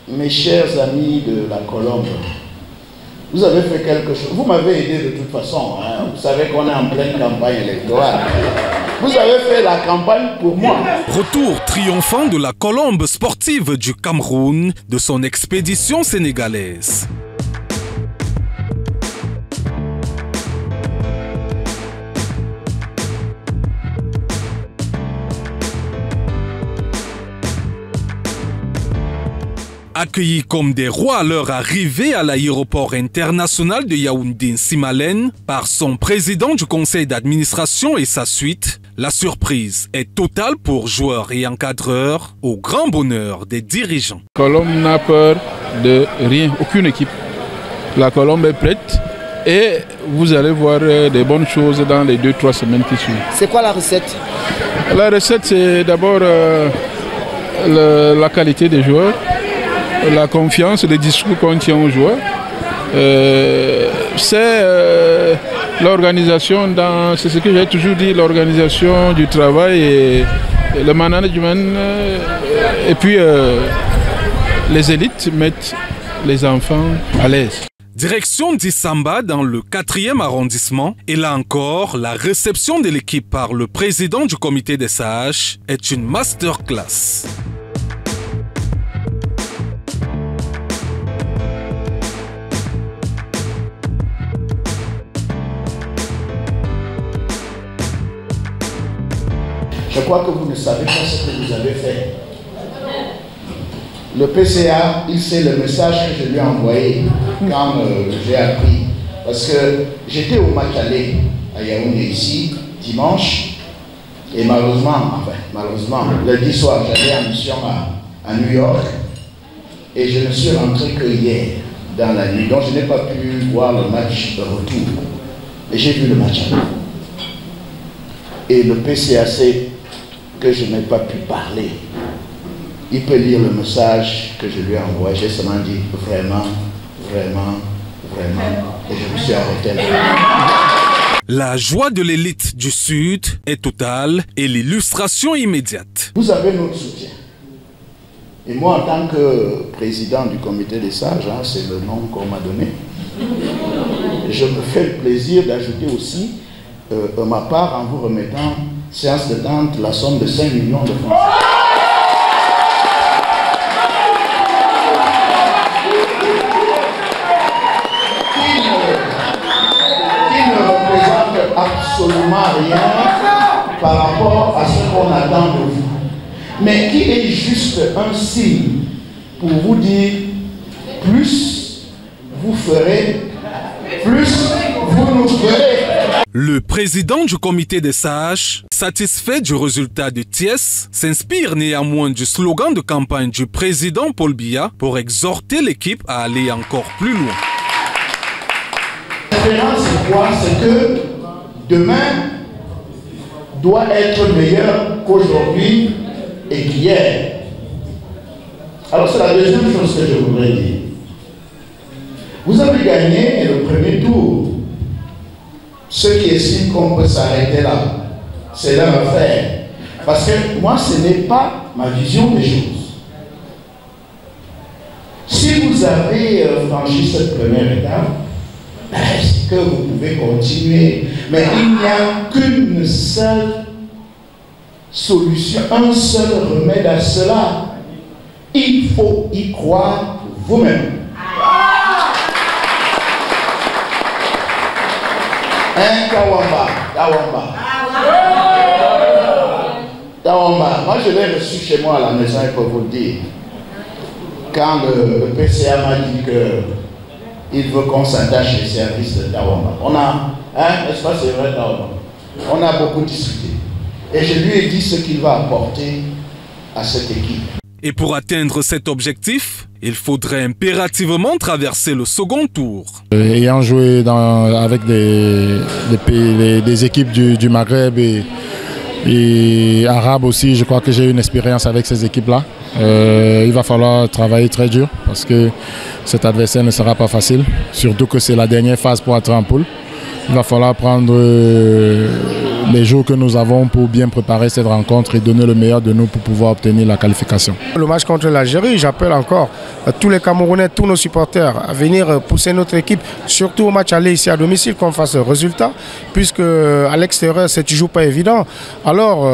mes chers amis de la Colombe, vous avez fait quelque chose. Vous m'avez aidé de toute façon. Hein. Vous savez qu'on est en pleine campagne électorale. Vous avez fait la campagne pour moi. Retour triomphant de la Colombe sportive du Cameroun de son expédition sénégalaise. Accueillis comme des rois à leur arrivée à l'aéroport international de Yaoundé-Simalène par son président du conseil d'administration et sa suite, la surprise est totale pour joueurs et encadreurs, au grand bonheur des dirigeants. Colombe n'a peur de rien, aucune équipe. La Colombe est prête et vous allez voir des bonnes choses dans les 2-3 semaines qui suivent. C'est quoi la recette? La recette, c'est d'abord la qualité des joueurs, la confiance, le discours qu'on tient aux joueurs. C'est l'organisation, c'est ce que j'ai toujours dit, l'organisation du travail et le management. Et puis les élites mettent les enfants à l'aise. Direction d'Issamba dans le 4e arrondissement. Et là encore, la réception de l'équipe par le président du comité des sages est une masterclass. Je crois que vous ne savez pas ce que vous avez fait. Le PCA, il sait le message que je lui ai envoyé quand j'ai appris. Parce que j'étais au match aller à Yaoundé ici, dimanche, et malheureusement, lundi soir, j'allais en mission à New York, et je ne suis rentré que hier, dans la nuit. Donc je n'ai pas pu voir le match de retour. Et j'ai vu le match aller. Et le PCA sait que je n'ai pas pu parler. Il peut lire le message que je lui ai envoyé. J'ai seulement dit vraiment, et je me suis arrêté là. La joie de l'élite du Sud est totale et l'illustration immédiate. Vous avez notre soutien. Et moi, en tant que président du comité des sages, hein, c'est le nom qu'on m'a donné, je me fais le plaisir d'ajouter aussi ma part en vous remettant, séance de tente, la somme de 5 millions de francs. Qui ne représente absolument rien par rapport à ce qu'on attend de vous, mais qui est juste un signe pour vous dire plus vous ferez, plus vous nous ferez. Le président du comité des sages, satisfait du résultat de Thiès, s'inspire néanmoins du slogan de campagne du président Paul Biya pour exhorter l'équipe à aller encore plus loin. La différence, c'est quoi? C'est que demain doit être meilleur qu'aujourd'hui et qu'hier. Alors c'est la deuxième chose que je voudrais dire. Vous avez gagné le premier tour. Ceux qui estiment qu'on peut s'arrêter là, c'est leur affaire. Parce que moi, ce n'est pas ma vision des choses. Si vous avez franchi cette première étape, est-ce que vous pouvez continuer? Mais il n'y a qu'une seule solution, un seul remède à cela. Il faut y croire vous-même. Tawamba. Moi je l'ai reçu chez moi à la maison, il faut vous le dire. Quand le PCA m'a dit qu'il veut qu'on s'attache les services de Tawamba. On a, n'est-ce pas, c'est vrai Tawamba? On a beaucoup discuté. Et je lui ai dit ce qu'il va apporter à cette équipe. Et pour atteindre cet objectif, il faudrait impérativement traverser le second tour. Ayant joué avec des équipes du Maghreb et arabes aussi, je crois que j'ai une expérience avec ces équipes-là. Il va falloir travailler très dur parce que cet adversaire ne sera pas facile, surtout que c'est la dernière phase pour entrer en poule. Il va falloir prendre les jours que nous avons pour bien préparer cette rencontre et donner le meilleur de nous pour pouvoir obtenir la qualification. Le match contre l'Algérie, j'appelle encore tous les Camerounais, tous nos supporters à venir pousser notre équipe, surtout au match aller ici à domicile, qu'on fasse le résultat, puisque à l'extérieur, c'est toujours pas évident. Alors,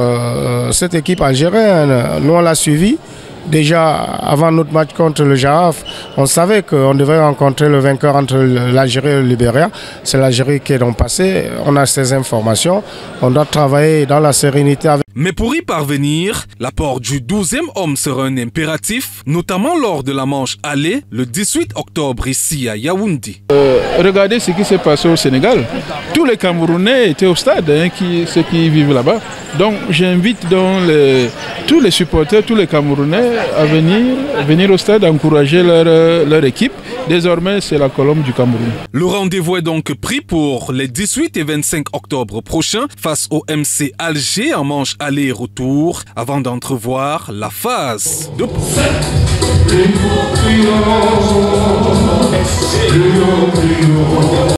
cette équipe algérienne, nous on l'a suivi. Déjà, avant notre match contre le Jaraaf, on savait qu'on devait rencontrer le vainqueur entre l'Algérie et le Libéria. C'est l'Algérie qui est donc passée. On a ces informations. On doit travailler dans la sérénité avec... Mais pour y parvenir, l'apport du 12e homme sera un impératif, notamment lors de la manche aller le 18 octobre ici à Yaoundé. Regardez ce qui s'est passé au Sénégal. Tous les Camerounais étaient au stade, ceux qui vivent là-bas. Donc j'invite tous les supporters, tous les Camerounais à venir au stade, encourager leur équipe. Désormais, c'est la colombe du Cameroun. Le rendez-vous est donc pris pour les 18 et 25 octobre prochains face au MC Alger en manche aller et retour avant d'entrevoir la phase de poule.